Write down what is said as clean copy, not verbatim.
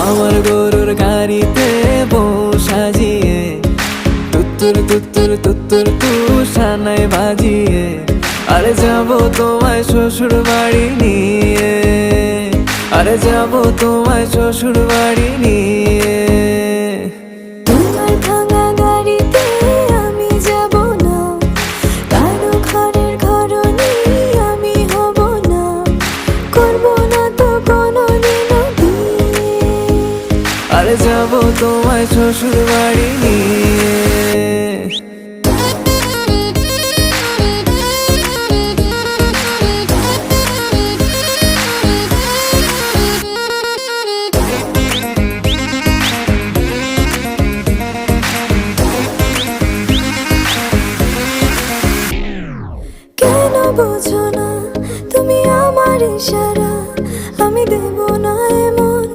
আমার গরুর গাড়িতে বউ সাজিয়ে তুত্তুর তুত্তুর তুত্তুর তু সানাই বাজিয়ে আরে যাবো তোমায় শ্বশুর বাড়ি নিয়ে, আরে যাবো তোমায় শ্বশুর বাড়ি নিয়ে। তোমার ভাঙা গাড়িতে আমি যাব না, কারো ঘরের ঘরনি আমি হব না, করব না তো কোনোদিনও বিয়ে। আরে যাবো তোমায় শ্বশুর বাড়ি নিয়ে।